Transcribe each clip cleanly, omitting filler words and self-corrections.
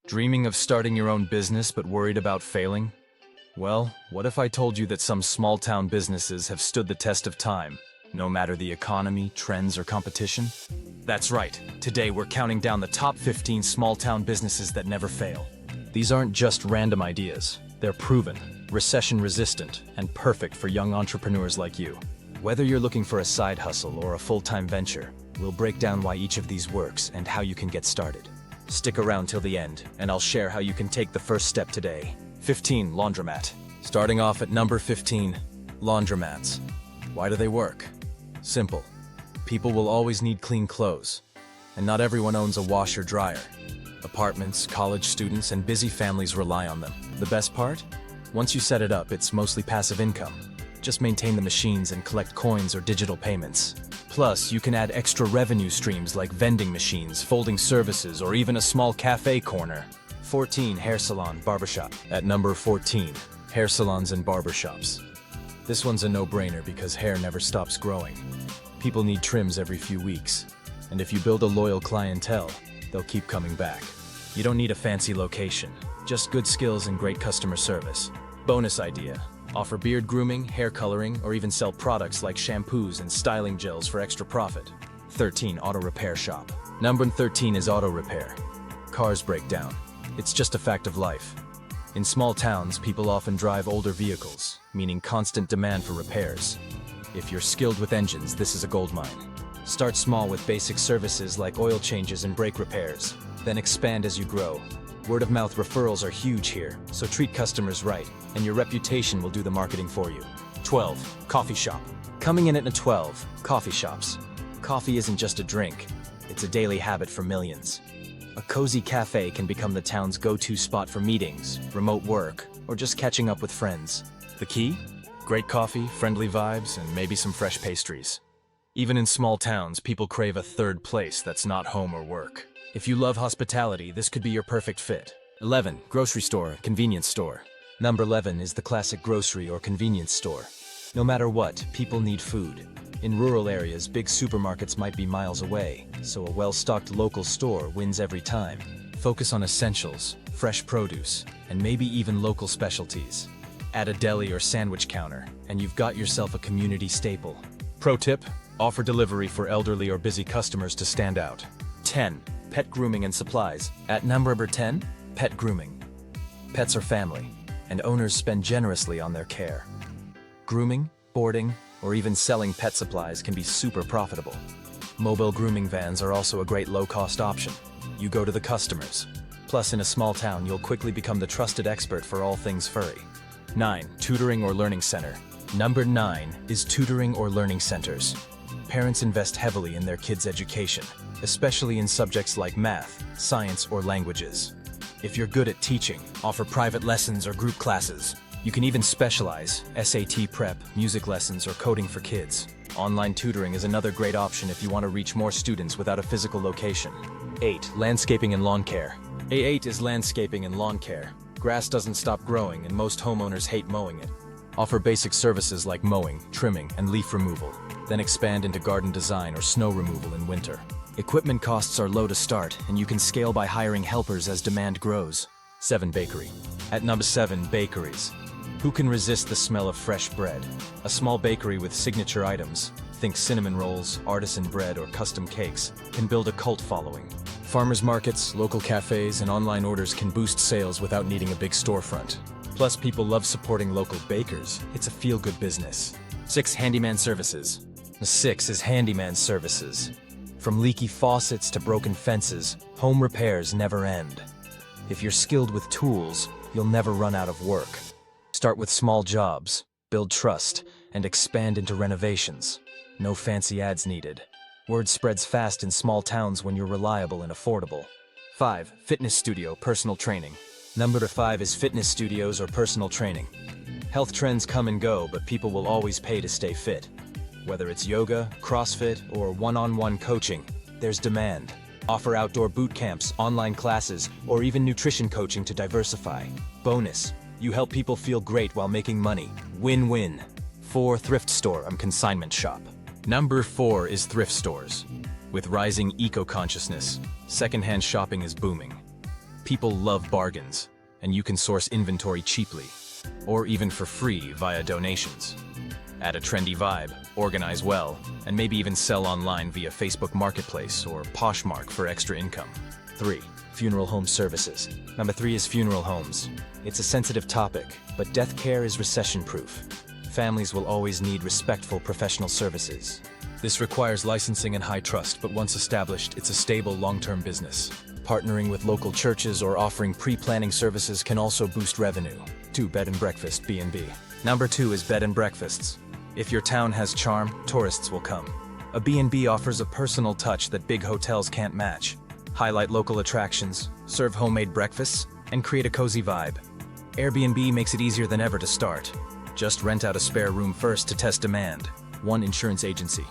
Dreaming of starting your own business but worried about failing? Well, what if I told you that some small-town businesses have stood the test of time, no matter the economy, trends, or competition? That's right. Today we're counting down the top 15 small-town businesses that never fail. These aren't just random ideas. They're proven, recession-resistant, and perfect for young entrepreneurs like you. Whether you're looking for a side hustle or a full-time venture, we'll break down why each of these works and how you can get started. Stick around till the end, and I'll share how you can take the first step today. 15. Laundromat. Starting off at number 15, laundromats. Why do they work? Simple. People will always need clean clothes, and not everyone owns a washer-dryer. Apartments, college students, and busy families rely on them. The best part? Once you set it up, it's mostly passive income. Just maintain the machines and collect coins or digital payments. Plus, you can add extra revenue streams like vending machines, folding services, or even a small cafe corner. 14. Hair salon, barbershop. At number 14, hair salons and barbershops. This one's a no-brainer because hair never stops growing. People need trims every few weeks, and if you build a loyal clientele, they'll keep coming back. You don't need a fancy location, just good skills and great customer service. Bonus idea. Offer beard grooming, hair coloring, or even sell products like shampoos and styling gels for extra profit. 13. Auto repair shop. Number 13 is auto repair. Cars break down. It's just a fact of life. In small towns, people often drive older vehicles, meaning constant demand for repairs. If you're skilled with engines, this is a goldmine. Start small with basic services like oil changes and brake repairs, then expand as you grow. Word-of-mouth referrals are huge here, so treat customers right, and your reputation will do the marketing for you. 12. Coffee shop. Coming in at 12, coffee shops. Coffee isn't just a drink, it's a daily habit for millions. A cozy cafe can become the town's go-to spot for meetings, remote work, or just catching up with friends. The key? Great coffee, friendly vibes, and maybe some fresh pastries. Even in small towns, people crave a third place that's not home or work. If you love hospitality, this could be your perfect fit. 11. Grocery store, convenience store. Number 11 is the classic grocery or convenience store. No matter what, people need food. In rural areas, big supermarkets might be miles away, so a well-stocked local store wins every time. Focus on essentials, fresh produce, and maybe even local specialties. Add a deli or sandwich counter, and you've got yourself a community staple. Pro tip: offer delivery for elderly or busy customers to stand out. 10. Pet grooming and supplies. At number 10, pet grooming. Pets are family, and owners spend generously on their care. Grooming, boarding, or even selling pet supplies can be super profitable. Mobile grooming vans are also a great low-cost option. You go to the customers. Plus, in a small town, you'll quickly become the trusted expert for all things furry. 9. Tutoring or learning center. Number 9 is tutoring or learning centers. Parents invest heavily in their kids' education, especially in subjects like math, science, or languages. If you're good at teaching, offer private lessons or group classes. You can even specialize, SAT prep, music lessons, or coding for kids. Online tutoring is another great option if you want to reach more students without a physical location. 8. Landscaping and lawn care. A8 is landscaping and lawn care. Grass doesn't stop growing, and most homeowners hate mowing it. Offer basic services like mowing, trimming, and leaf removal. Then expand into garden design or snow removal in winter. Equipment costs are low to start, and you can scale by hiring helpers as demand grows. 7. Bakery. At number 7, bakeries. Who can resist the smell of fresh bread? A small bakery with signature items, think cinnamon rolls, artisan bread, or custom cakes, can build a cult following. Farmers markets, local cafes, and online orders can boost sales without needing a big storefront. Plus, people love supporting local bakers. It's a feel-good business. 6. Handyman services. 6 is handyman services. From leaky faucets to broken fences, home repairs never end. If you're skilled with tools, you'll never run out of work. Start with small jobs, build trust, and expand into renovations. No fancy ads needed. Word spreads fast in small towns when you're reliable and affordable. 5. Fitness studio, personal training. Number 5 is fitness studios or personal training. Health trends come and go, but people will always pay to stay fit. Whether it's yoga, CrossFit, or one-on-one coaching, there's demand. Offer outdoor boot camps, online classes, or even nutrition coaching to diversify. Bonus: you help people feel great while making money. Win-win. 4. Thrift store and consignment shop. Number 4 is thrift stores. With rising eco-consciousness, secondhand shopping is booming. People love bargains, and you can source inventory cheaply, or even for free via donations. Add a trendy vibe, organize well, and maybe even sell online via Facebook Marketplace or Poshmark for extra income. 3. Funeral home services. Number 3 is funeral homes. It's a sensitive topic, but death care is recession-proof. Families will always need respectful professional services. This requires licensing and high trust, but once established, it's a stable, long-term business. Partnering with local churches or offering pre-planning services can also boost revenue. 2. Bed and breakfast, B&B. Number 2 is bed and breakfasts. If your town has charm, tourists will come. A B&B offers a personal touch that big hotels can't match. Highlight local attractions, serve homemade breakfasts, and create a cozy vibe. Airbnb makes it easier than ever to start. Just rent out a spare room first to test demand. 1. Insurance agency.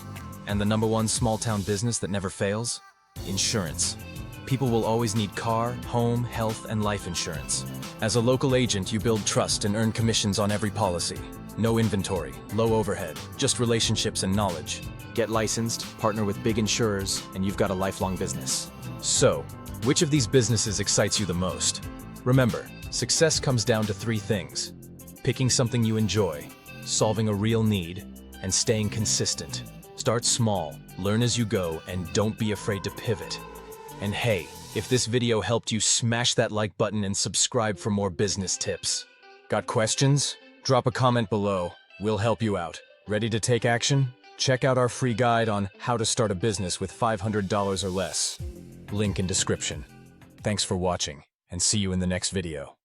And the number 1 small-town business that never fails? Insurance. People will always need car, home, health, and life insurance. As a local agent, you build trust and earn commissions on every policy. No inventory, low overhead, just relationships and knowledge. Get licensed, partner with big insurers, and you've got a lifelong business. So, which of these businesses excites you the most? Remember, success comes down to 3 things: picking something you enjoy, solving a real need, and staying consistent. Start small, learn as you go, and don't be afraid to pivot. And hey, if this video helped you, smash that like button and subscribe for more business tips. Got questions? Drop a comment below. We'll help you out. Ready to take action? Check out our free guide on how to start a business with $500 or less. Link in description. Thanks for watching, and see you in the next video.